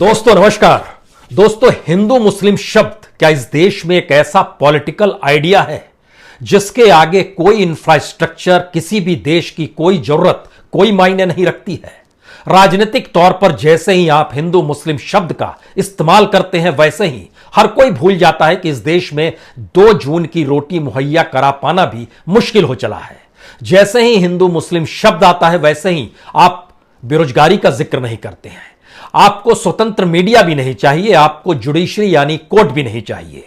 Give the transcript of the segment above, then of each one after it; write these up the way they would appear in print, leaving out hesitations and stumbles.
दोस्तों नमस्कार। दोस्तों, हिंदू मुस्लिम शब्द क्या इस देश में एक ऐसा पॉलिटिकल आइडिया है जिसके आगे कोई इंफ्रास्ट्रक्चर, किसी भी देश की कोई जरूरत कोई मायने नहीं रखती है। राजनीतिक तौर पर जैसे ही आप हिंदू मुस्लिम शब्द का इस्तेमाल करते हैं, वैसे ही हर कोई भूल जाता है कि इस देश में 2 जून की रोटी मुहैया करा पाना भी मुश्किल हो चला है। जैसे ही हिंदू मुस्लिम शब्द आता है, वैसे ही आप बेरोजगारी का जिक्र नहीं करते हैं। आपको स्वतंत्र मीडिया भी नहीं चाहिए, आपको जुडिशरी यानी कोर्ट भी नहीं चाहिए।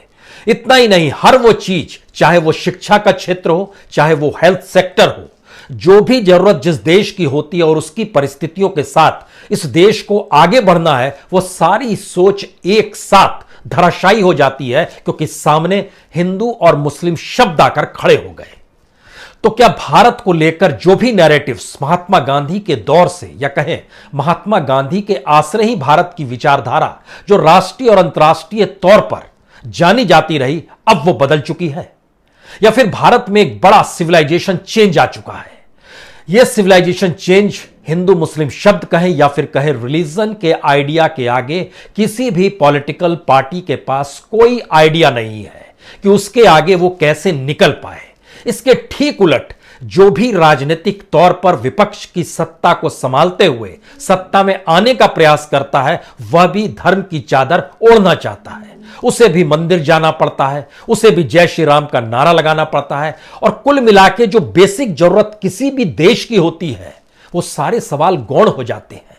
इतना ही नहीं, हर वो चीज, चाहे वो शिक्षा का क्षेत्र हो, चाहे वो हेल्थ सेक्टर हो, जो भी जरूरत जिस देश की होती है और उसकी परिस्थितियों के साथ इस देश को आगे बढ़ना है, वो सारी सोच एक साथ धराशायी हो जाती है क्योंकि सामने हिंदू और मुस्लिम शब्द आकर खड़े हो गए। तो क्या भारत को लेकर जो भी नैरेटिव्स महात्मा गांधी के दौर से, या कहें महात्मा गांधी के आश्रय ही भारत की विचारधारा जो राष्ट्रीय और अंतर्राष्ट्रीय तौर पर जानी जाती रही, अब वो बदल चुकी है? या फिर भारत में एक बड़ा सिविलाइजेशन चेंज आ चुका है? यह सिविलाइजेशन चेंज हिंदू मुस्लिम शब्द कहें या फिर कहें रिलीजन के आइडिया के आगे किसी भी पॉलिटिकल पार्टी के पास कोई आइडिया नहीं है कि उसके आगे वो कैसे निकल पाए। इसके ठीक उलट जो भी राजनीतिक तौर पर विपक्ष की सत्ता को संभालते हुए सत्ता में आने का प्रयास करता है, वह भी धर्म की चादर ओढ़ना चाहता है। उसे भी मंदिर जाना पड़ता है, उसे भी जय श्री राम का नारा लगाना पड़ता है, और कुल मिलाके जो बेसिक जरूरत किसी भी देश की होती है, वो सारे सवाल गौण हो जाते हैं।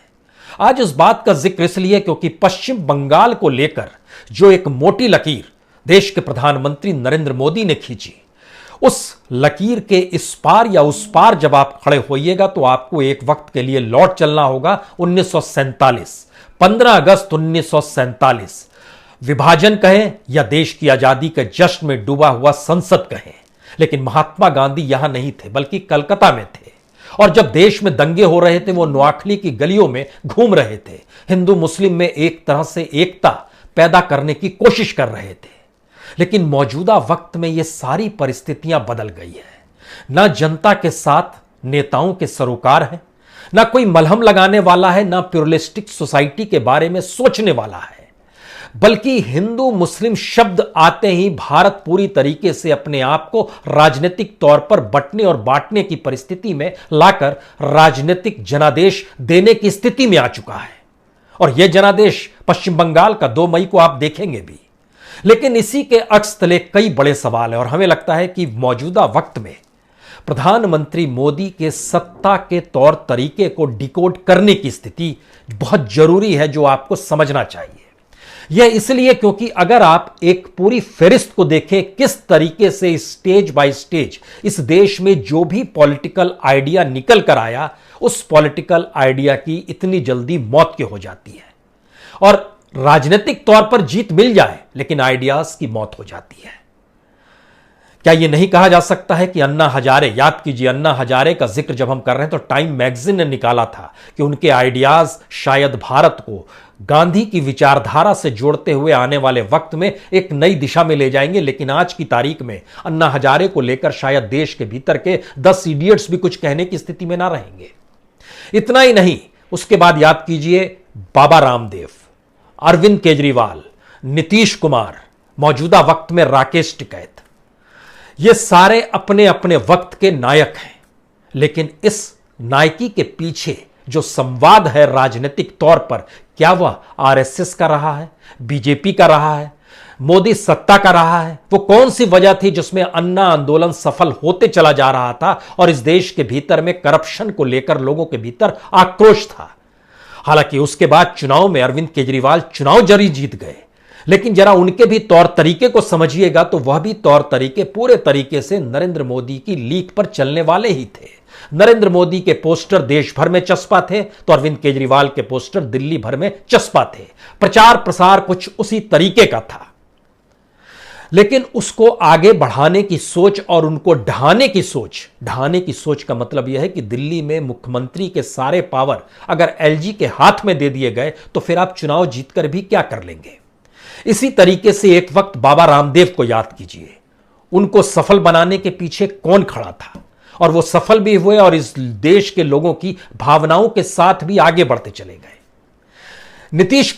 आज इस बात का जिक्र इसलिए क्योंकि पश्चिम बंगाल को लेकर जो एक मोटी लकीर देश के प्रधानमंत्री नरेंद्र मोदी ने खींची, उस लकीर के इस पार या उस पार जब आप खड़े होइएगा तो आपको एक वक्त के लिए लौट चलना होगा 1947, 15 अगस्त 1947। विभाजन कहें या देश की आजादी के जश्न में डूबा हुआ संसद कहें, लेकिन महात्मा गांधी यहां नहीं थे बल्कि कलकत्ता में थे। और जब देश में दंगे हो रहे थे, वो नोआखली की गलियों में घूम रहे थे, हिंदू मुस्लिम में एक तरह से एकता पैदा करने की कोशिश कर रहे थे। लेकिन मौजूदा वक्त में ये सारी परिस्थितियां बदल गई है। ना जनता के साथ नेताओं के सरोकार है, ना कोई मलहम लगाने वाला है, ना प्लुरलिस्टिक सोसाइटी के बारे में सोचने वाला है, बल्कि हिंदू मुस्लिम शब्द आते ही भारत पूरी तरीके से अपने आप को राजनीतिक तौर पर बंटने और बांटने की परिस्थिति में लाकर राजनीतिक जनादेश देने की स्थिति में आ चुका है। और यह जनादेश पश्चिम बंगाल का 2 मई को आप देखेंगे भी। लेकिन इसी के अक्स तले कई बड़े सवाल हैं और हमें लगता है कि मौजूदा वक्त में प्रधानमंत्री मोदी के सत्ता के तौर तरीके को डिकोड करने की स्थिति बहुत जरूरी है, जो आपको समझना चाहिए। यह इसलिए क्योंकि अगर आप एक पूरी फेरिस्त को देखें, किस तरीके से स्टेज बाय स्टेज इस देश में जो भी पॉलिटिकल आइडिया निकल कर आया, उस पॉलिटिकल आइडिया की इतनी जल्दी मौत क्यों हो जाती है। और राजनीतिक तौर पर जीत मिल जाए लेकिन आइडियाज की मौत हो जाती है। क्या यह नहीं कहा जा सकता है कि अन्ना हजारे, याद कीजिए अन्ना हजारे का जिक्र जब हम कर रहे हैं तो टाइम मैगजीन ने निकाला था कि उनके आइडियाज शायद भारत को गांधी की विचारधारा से जोड़ते हुए आने वाले वक्त में एक नई दिशा में ले जाएंगे। लेकिन आज की तारीख में अन्ना हजारे को लेकर शायद देश के भीतर के 10 इडियट्स भी कुछ कहने की स्थिति में ना रहेंगे। इतना ही नहीं, उसके बाद याद कीजिए बाबा रामदेव, अरविंद केजरीवाल, नीतीश कुमार, मौजूदा वक्त में राकेश टिकैत, ये सारे अपने अपने वक्त के नायक हैं। लेकिन इस नायकी के पीछे जो संवाद है राजनीतिक तौर पर, क्या वह आरएसएस का रहा है, बीजेपी का रहा है, मोदी सत्ता का रहा है? वो कौन सी वजह थी जिसमें अन्ना आंदोलन सफल होते चला जा रहा था और इस देश के भीतर में करप्शन को लेकर लोगों के भीतर आक्रोश था? हालांकि उसके बाद चुनाव में अरविंद केजरीवाल चुनाव जरी जीत गए, लेकिन जरा उनके भी तौर तरीके को समझिएगा तो वह भी तौर तरीके पूरे तरीके से नरेंद्र मोदी की लीक पर चलने वाले ही थे। नरेंद्र मोदी के पोस्टर देश भर में चस्पा थे तो अरविंद केजरीवाल के पोस्टर दिल्ली भर में चस्पा थे। प्रचार प्रसार कुछ उसी तरीके का था। लेकिन उसको आगे बढ़ाने की सोच और उनको ढहाने की सोच का मतलब यह है कि दिल्ली में मुख्यमंत्री के सारे पावर अगर एलजी के हाथ में दे दिए गए तो फिर आप चुनाव जीतकर भी क्या कर लेंगे। इसी तरीके से एक वक्त बाबा रामदेव को याद कीजिए, उनको सफल बनाने के पीछे कौन खड़ा था, और वो सफल भी हुए और इस देश के लोगों की भावनाओं के साथ भी आगे बढ़ते चले गए। नीतीश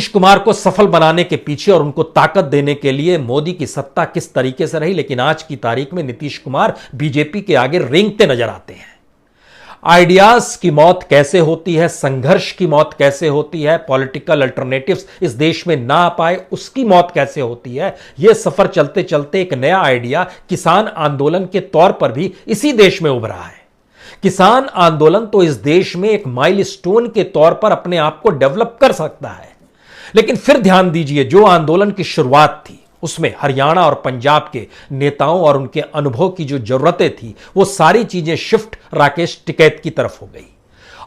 कुमार को सफल बनाने के पीछे और उनको ताकत देने के लिए मोदी की सत्ता किस तरीके से रही, लेकिन आज की तारीख में नीतीश कुमार बीजेपी के आगे रेंगते नजर आते हैं। आइडियाज की मौत कैसे होती है, संघर्ष की मौत कैसे होती है, पॉलिटिकल अल्टरनेटिव्स इस देश में ना आ पाए उसकी मौत कैसे होती है, यह सफर चलते चलते एक नया आइडिया किसान आंदोलन के तौर पर भी इसी देश में उभरा है। किसान आंदोलन तो इस देश में एक माइलस्टोन के तौर पर अपने आप को डेवलप कर सकता है, लेकिन फिर ध्यान दीजिए, जो आंदोलन की शुरुआत थी उसमें हरियाणा और पंजाब के नेताओं और उनके अनुभव की जो जरूरतें थी वो सारी चीजें शिफ्ट राकेश टिकैत की तरफ हो गई।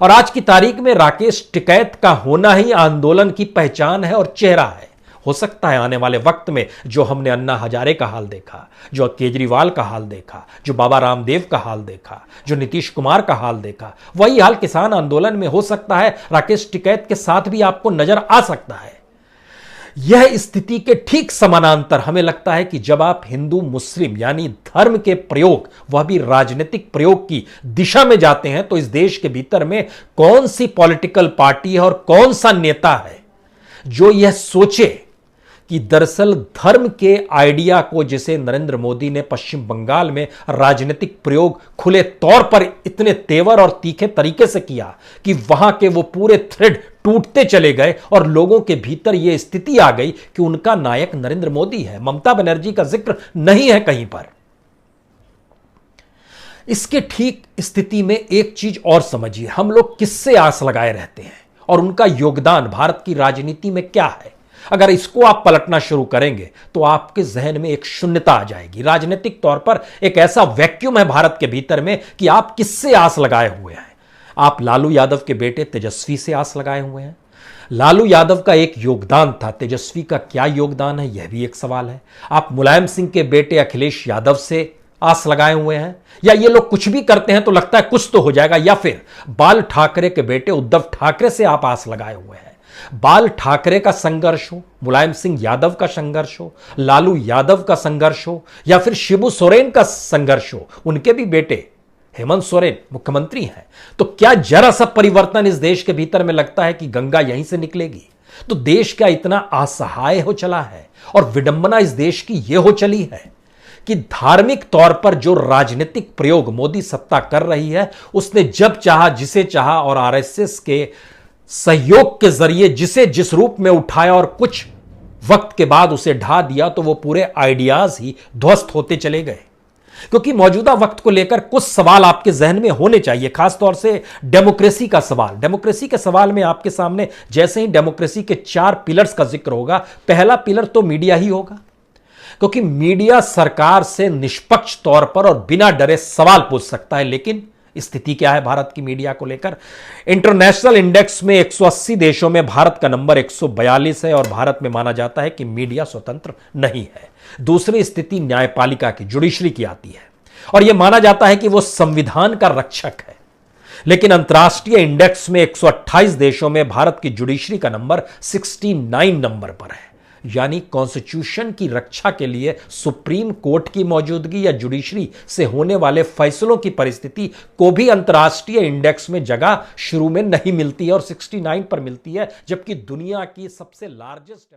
और आज की तारीख में राकेश टिकैत का होना ही आंदोलन की पहचान है और चेहरा है। हो सकता है आने वाले वक्त में जो हमने अन्ना हजारे का हाल देखा, जो केजरीवाल का हाल देखा, जो बाबा रामदेव का हाल देखा, जो नीतीश कुमार का हाल देखा, वही हाल किसान आंदोलन में हो सकता है, राकेश टिकैत के साथ भी आपको नजर आ सकता है। यह स्थिति के ठीक समानांतर हमें लगता है कि जब आप हिंदू मुस्लिम यानी धर्म के प्रयोग, वह भी राजनीतिक प्रयोग की दिशा में जाते हैं, तो इस देश के भीतर में कौन सी पॉलिटिकल पार्टी है और कौन सा नेता है जो यह सोचे कि दरअसल धर्म के आइडिया को, जिसे नरेंद्र मोदी ने पश्चिम बंगाल में राजनीतिक प्रयोग खुले तौर पर इतने तेवर और तीखे तरीके से किया कि वहां के वो पूरे थ्रेड टूटते चले गए और लोगों के भीतर यह स्थिति आ गई कि उनका नायक नरेंद्र मोदी है, ममता बनर्जी का जिक्र नहीं है कहीं पर। इसके ठीक स्थिति में एक चीज और समझिए, हम लोग किससे आस लगाए रहते हैं और उनका योगदान भारत की राजनीति में क्या है। अगर इसको आप पलटना शुरू करेंगे तो आपके जहन में एक शून्यता आ जाएगी। राजनीतिक तौर पर एक ऐसा वैक्यूम है भारत के भीतर में कि आप किससे आस लगाए हुए हैं। आप लालू यादव के बेटे तेजस्वी से आस लगाए हुए हैं। लालू यादव का एक योगदान था, तेजस्वी का क्या योगदान है यह भी एक सवाल है। आप मुलायम सिंह के बेटे अखिलेश यादव से आस लगाए हुए हैं, या ये लोग कुछ भी करते हैं तो लगता है कुछ तो हो जाएगा, या फिर बाल ठाकरे के बेटे उद्धव ठाकरे से आप आस लगाए हुए हैं। बाल ठाकरे का संघर्ष हो, मुलायम सिंह यादव का संघर्ष हो, लालू यादव का संघर्ष हो, या फिर शिबू सोरेन का संघर्ष हो, उनके भी बेटे हेमंत सोरेन मुख्यमंत्री हैं, तो क्या जरा सा परिवर्तन इस देश के भीतर में लगता है कि गंगा यहीं से निकलेगी? तो देश क्या इतना असहाय हो चला है? और विडंबना इस देश की यह हो चली है कि धार्मिक तौर पर जो राजनीतिक प्रयोग मोदी सत्ता कर रही है, उसने जब चाहा जिसे चाहा और आरएसएस के सहयोग के जरिए जिसे जिस रूप में उठाया और कुछ वक्त के बाद उसे ढा दिया, तो वो पूरे आइडियाज ही ध्वस्त होते चले गए। क्योंकि मौजूदा वक्त को लेकर कुछ सवाल आपके जहन में होने चाहिए, खासतौर से डेमोक्रेसी का सवाल। डेमोक्रेसी के सवाल में आपके सामने जैसे ही डेमोक्रेसी के 4 पिलर्स का जिक्र होगा, पहला पिलर तो मीडिया ही होगा, क्योंकि मीडिया सरकार से निष्पक्ष तौर पर और बिना डरे सवाल पूछ सकता है। लेकिन स्थिति क्या है भारत की मीडिया को लेकर? इंटरनेशनल इंडेक्स में 180 देशों में भारत का नंबर 142 है और भारत में माना जाता है कि मीडिया स्वतंत्र नहीं है। दूसरी स्थिति न्यायपालिका की, जुडिशरी की आती है और यह माना जाता है कि वो संविधान का रक्षक है। लेकिन अंतर्राष्ट्रीय इंडेक्स में 128 देशों में भारत की जुडिशरी का नंबर 69 नंबर पर है। यानी कॉन्स्टिट्यूशन की रक्षा के लिए सुप्रीम कोर्ट की मौजूदगी या जुडिशरी से होने वाले फैसलों की परिस्थिति को भी अंतर्राष्ट्रीय इंडेक्स में जगह शुरू में नहीं मिलती है और 69 पर मिलती है, जबकि दुनिया की सबसे लार्जेस्ट